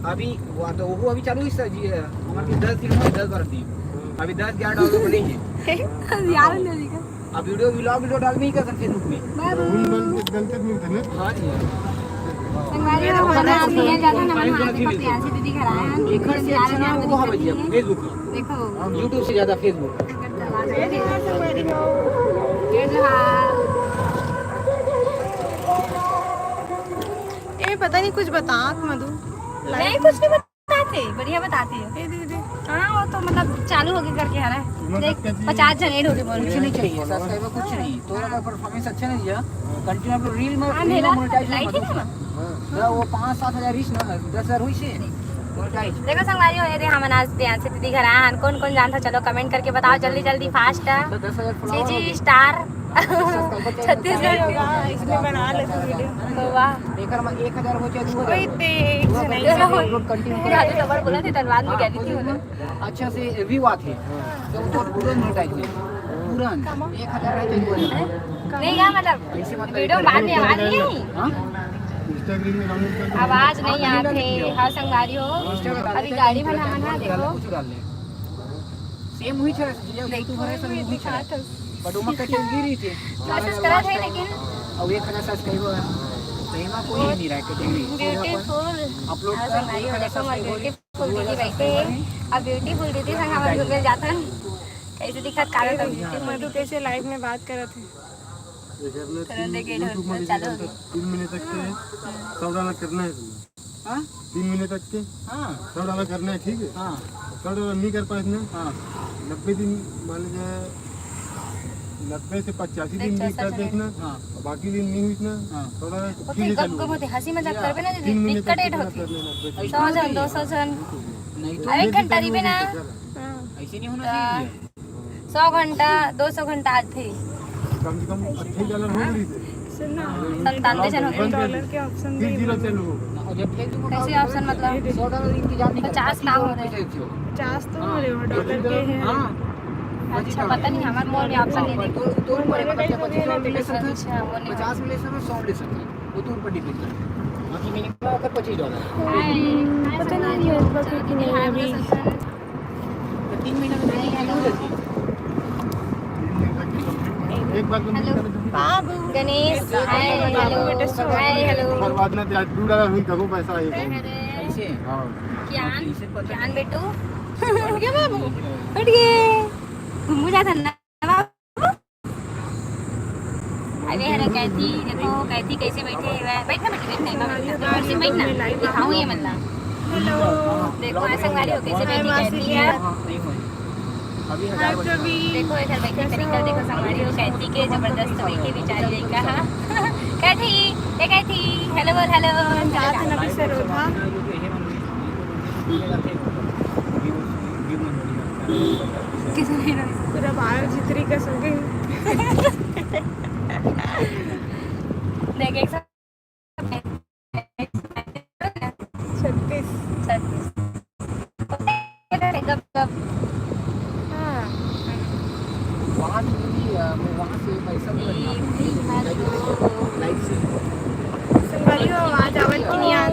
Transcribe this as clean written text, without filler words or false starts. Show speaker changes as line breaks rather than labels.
अभी वो अभी चालू है जी हमारे 10 दिन में 10 बार दी अभी 10-11 डॉलर बने हैं
यार नहीं का
अब वीडियो डाल में ही कर सकते फेसबुक में
गलती नहीं थे ना।
हाँ जी
संगवारी हो बना दिया जाता ना मन मानते को प्यासी दीदी घर आए हैं
एक से अच्छा नाम वो है भैया फेसबुक
देखो
यूट्यूब से ज्यादा फेसबुक
ये जो
ये पता नहीं कुछ बता मधु
नहीं कुछ नहीं बताते बढ़िया बताते हैं
दीदी
हाँ वो तो मतलब चालू हो गया करके आ रहा है देख 50 जन ऐड हो गए बोल
कुछ
रहे
नहीं चाहिए सब्सक्राइबर कुछ नहीं तो अगर परफॉर्मेंस अच्छा नहीं दिया कंटिन्यू आप रील में मोनेटाइज
लाइट है ना
ना वो 5-7 हजार रीच ना 10 हजार हुई से मोनेटाइज
देखो संगवारी हो रे हम आज ध्यान से दीदी घर आए हैं कौन कौन जानता चलो कमेंट करके बताओ जल्दी जल्दी फास्ट
10,000
जी स्टार 36
होगा इसमें बना ले तू वीडियो
वाह
एक 1000 हो चाहे 2000
कोई देख नहीं
अपलोड कंटिन्यू
फिर आज खबर बोला थी धन्यवाद में कहती थी उन्होंने
अच्छा से व्यू आते तो वो पूरा मोनेटाइज है पूरा 1000 है चाहिए
नहीं यार मतलब वीडियो बाद में आवाज नहीं आई
हां
इंस्टाग्राम में डाउनलोड कर
आवाज नहीं आते हाँ संगवारी हो अभी गाड़ी बनाना देखो
कुछ डाल ले सेम हुई छे यूट्यूब है सब हुई छे बट उमा कटे गिरी थी
कोशिश करा थे लेकिन
अब 1000 सब्सक्राइबर तो एमा कोई नहीं रहा कैटेगरी
ब्यूटीफुल
अपलोड
हाँ संगवारी हो देखो हमारी ब्यूटीफुल दीदी बैठे अब ब्यूटीफुल दीदी संग हमारे घर में जाता कैसे दिखत काला तो
मधु कैसे लाइव में बात कर रहे थे
यूट्यूब में
चालू
3 महीने तक के 100 डॉलर करना है तुम्हें।
हां
3 महीने तक के
हां
100 डॉलर करना है ठीक है।
हां
100 डॉलर नहीं कर पाए ना
हां
90 दिन मान लीजिए 90 से 85 दिन भी कर देखना
हां
बाकी दिन नहीं हुई ना
हाँ।
थोड़ा
वो
फिर
तो
चालू
गप होते हंसी मजाक करबे ना
3
दीदी
महीने
दिक्कत
तक
होती
कर लेना
100 जन 200 जन
नहीं तो
अरे घंटा भी ना
ऐसे नहीं होना चाहिए
100 घंटा 200 घंटा आज थे
कम से कम 28 डॉलर हो गई थी
सुनना
97 जन हो गए
डॉलर के ऑप्शन
फिर जीरो चालू हो
और जब फेसबुक
कैसे ऑप्शन मतलब
100 डॉलर इंतजाम नहीं
50 ना हो रहे
50 तो हो रहे हो डॉलर के हैं
हां
अच्छा पता नहीं हमारे मोबाइल में ऑप्शन नहीं देखो
तो ऊपर है मतलब 25 ले सकते
अच्छा वो नहीं
50 में ले सकते 100 ले सकते वो तो ऊपर डिपेंड करता है बाकी मिनिमम होकर 25 डॉलर
पता नहीं है ऊपर की नहीं है अभी
3 महीने में नहीं हो जाती
एक बार
बाबू
Ganesh hi hello hi hello
बर्बाद ना दे 2 डॉलर हुई कहो पैसा आएगा
ऐसे
हां
ज्ञान बेटू उठ गया बाबू उठ गए घूमू जाता ना बाबू अरे हेलो कैथी देखो कैथी कैसे बैठे हुए बैठना बैठ नहीं बाबू कैसे बैठना दिखाऊं ये मतलब
हेलो
देखो ऐसा वाली हो कैसे बैठी कैथी है
नहीं हो अभी
हाय
1000
कभी
देखो इधर बैठने तरीका देखो संगवारी हो कैथी के जबरदस्त बैठी बेचारी नहीं कहा कैथी ये कैथी हेलो बोल हेलो
जात नबी से रोधा
किसने
पूरा बाहर जितरी का सो गई
देख एक